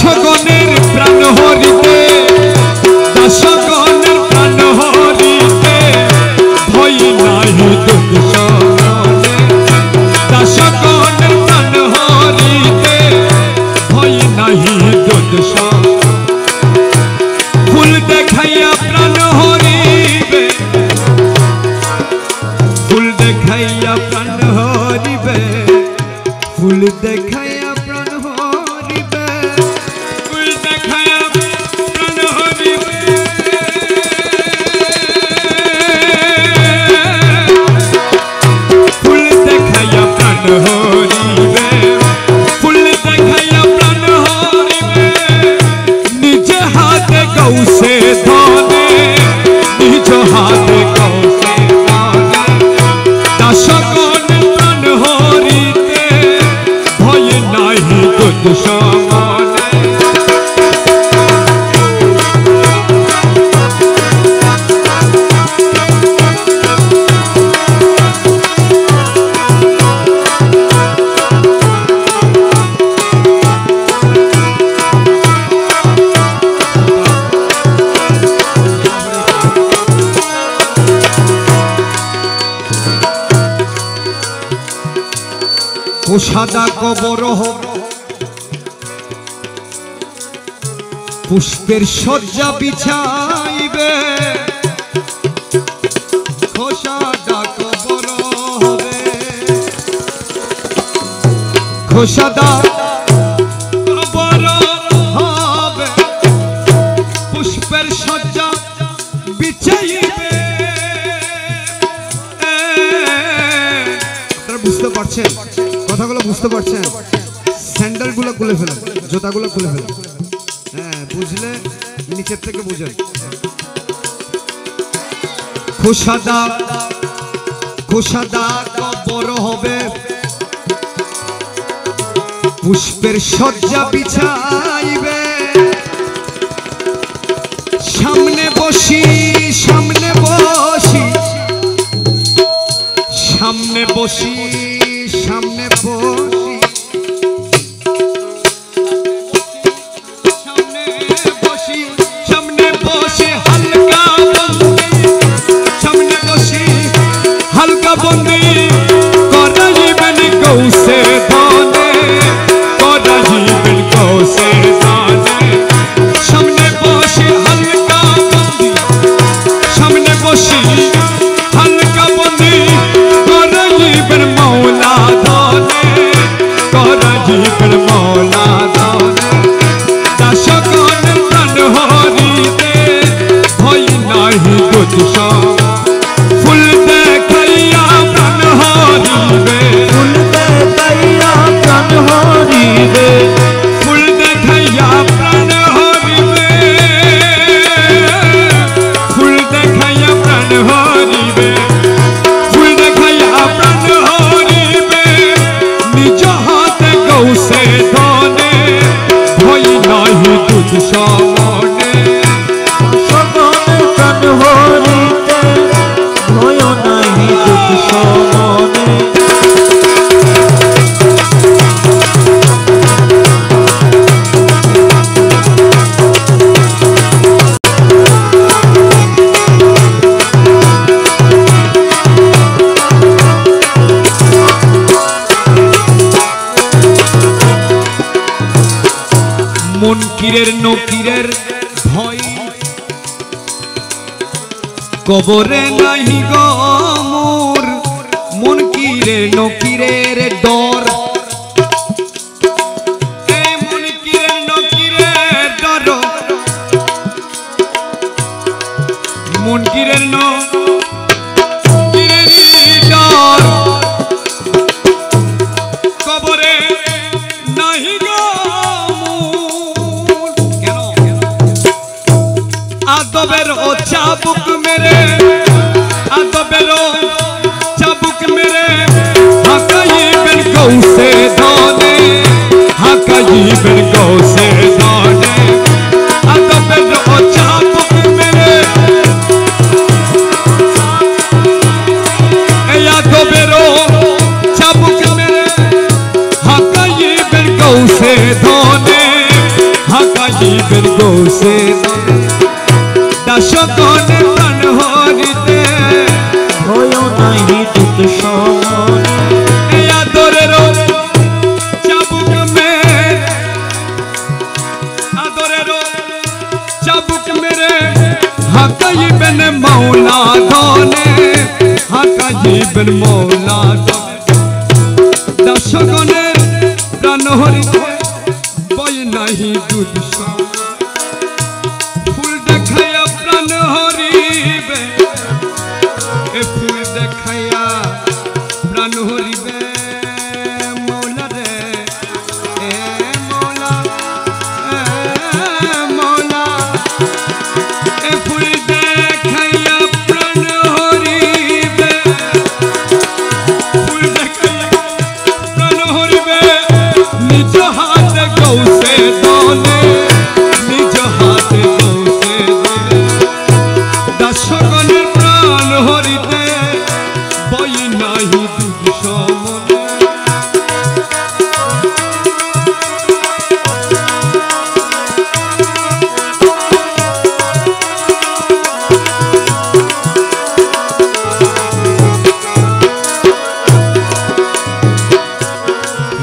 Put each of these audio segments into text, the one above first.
দাসগণের প্রাণ হরিতে দাসগণের প্রাণ হরিতে ভয় নাহি দুঃসমনে দাসগণের প্রাণ হরিতে ভয় নাহি দুঃসমনে ফুল দেখাইয়া প্রাণ হরিবে ফুল দেখাইয়া প্রাণ হরিবে ফুল দেখাইয়া প্রাণ হরিবে ফুল দেখাইয়া প্রাণ হরিবে ফুল দেখাইয়া প্রাণ হরিবে ফুল দেখাইয়া প্রাণ হরিবে নিজে হাতে গৌসে ধনে নিজ হাতে গৌসে ধনে দাসগণ প্রাণ হরিতে ভয় নাহি দুঃসমনে সাদা কবর পুষ্পের শয্যা বিছাইবে সাদা কবর হবে সাদা কবর হবে পুষ্পের শয্যা বিছাইবে আপনারা বুঝতে পারছেন কথাগুলো বুঝতে পারছেন স্যান্ডেলগুলো খুলে ফেলেন জুতাগুলো খুলে ফেলেন হ্যাঁ বুঝলে নিচের থেকে বুঝেন খোসাদা কবর হবে পুষ্পের শয্যা বিছাইবে সামনে বসি সামনে বসি সামনে বসি সামনে বসি সামনে বসি সামনে বসে হালকা বন্দি সামনে বসি হালকা বন্দি করাইবেন গৌসে ধনে করাইবেন গৌসে ধনে সামনে বসে হালকা বন্দি সামনে বসি হালকা বন্দি করাইবেন মৌলা ধনে করাইবেন মৌলা ধনে দাসগণ প্রাণ হরিতে ভয় নাহি দুঃসমনে ফুল দেখাইয়া প্রাণ হরিবে ফুল দেখাইয়া প্রাণ হরিবে ফুল দেখাইয়া প্রাণ হরিবে ফুল দেখাইয়া প্রাণ হরিবে ফুল দেখাইয়া প্রাণ হরিবে নিজ হাতে গৌসে ধনে ভয় নাহি দুঃসমনে দাসগণ প্রাণ হরিতে ভয় নাহি দুঃসমনে মুনকিরের নকিরের ভয় কবরে নাহি গমুর মুনকিরের নকিরের ডর মুনকিরের নকিরের ডর মুনকিরের নকিরের ডর কবরে নাহি আদবের ও চাবুক মেরে আদবের ও চাবুক মেরে হাকাইবেন গৌসে ধনে হাকাইবেন গৌসে ধনে আদবের ও চাবুক মেরে এই আদবের ও চাবুক মেরে হাকাইবেন গৌসে ধনে হাকাইবেন গৌসে দাসকনে প্রাণ হরিতে ভয় নাহি দুঃখ সমনে এই আদরের চাবুক মেরে আদরের চাবুক মেরে হাকাইবেন মৌলা ধনে হাকাইবেন মৌলা ধনে দাসকনে প্রাণ হরিতে ভয় নাহি দুঃখ ফুল দেখাইয়া প্রাণ হরিবে এ ফুল দেখাইয়া প্রাণ হরিবে মৌলা রে এ মৌলা মৌলা এ ফুল দেখাইয়া প্রাণ হরিবে ফুল দেখাইয়া প্রাণ হরিবে নিজ হাতে গৌসে দলে নিজ হাতে গৌসে দলে দাসকনের প্রাণ হরিতে বই নাহি দুঃখ মনে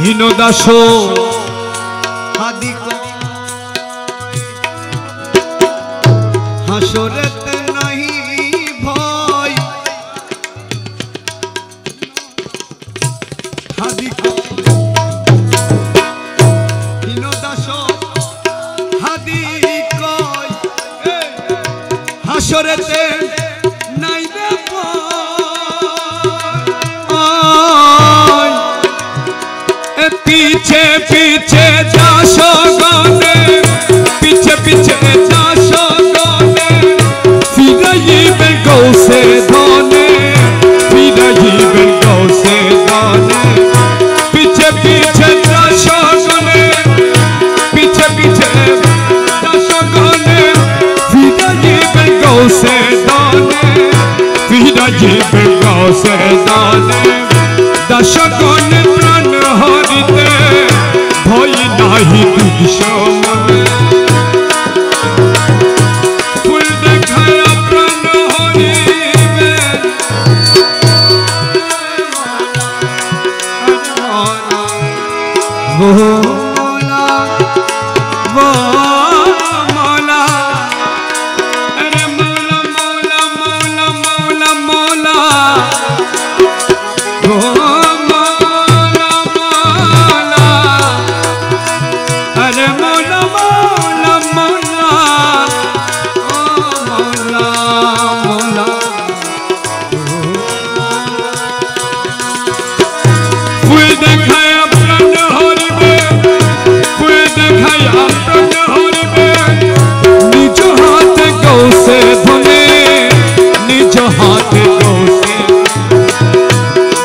হীন দাস হাদি হাসরেতে নাহি ভয় হাদি হীন দাস হাদি কয় হাসরেতে নাইবে ভয় पीछे पीछे जाशो गाने पीछे पीछे जाशो गाने फिराइबेन गौसे धने फिराइबेन गौसे धने पीछे पीछे जाशो गाने पीछे पीछे जाशो गाने फिराइबेन गौसे धने फिराइबेन गौसे धने दाসকনে প্রাণ হরিতে ভয় নাহি দুঃখ মনে ফুল দেখায়া প্রাণ হরিবে মৌলা মৌলা আরে মৌলা মৌলা মৌলা মৌলা মৌলা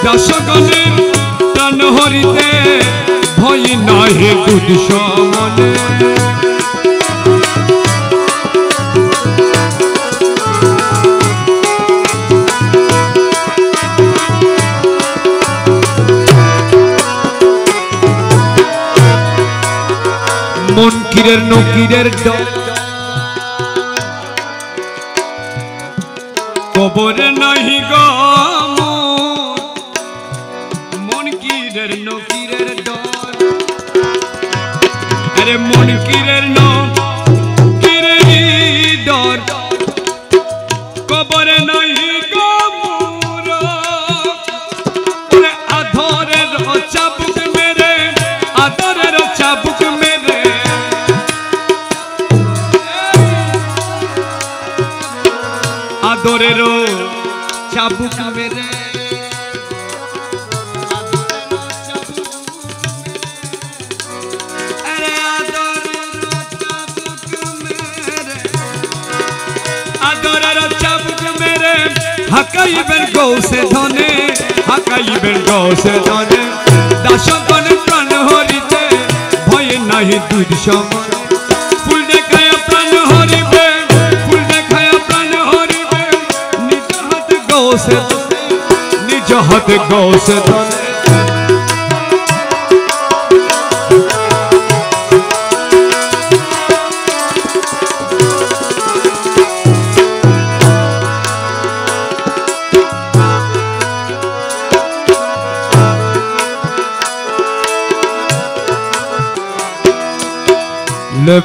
দাসকনের প্রাণ হরিতে ভয় নাহি দুঃখ মনে মনকিরের নকিরের ডর কবরে নাহি গম মনকিরের নকিরের ডর আরে মনকিরের নকিরের ডর কবরে নাহি গম আধরের চাবুক মেরে আধরের চাবুক মেরে আদরের চাবুক মেরে আদরের চাবুক মেরে হাকাইবেন গৌসে ধনে হাকাইবেন গৌসে ধনে দাসকনে প্রাণ হরিতে ভয় নাহি দুঃখ মনে ফুল দেখায়া প্রাণ হরিবে ফুল দেখায়া প্রাণ হরিবে নিজ হাতে গৌসে ধনে নিজ হাতে গৌসে ধনে লেফট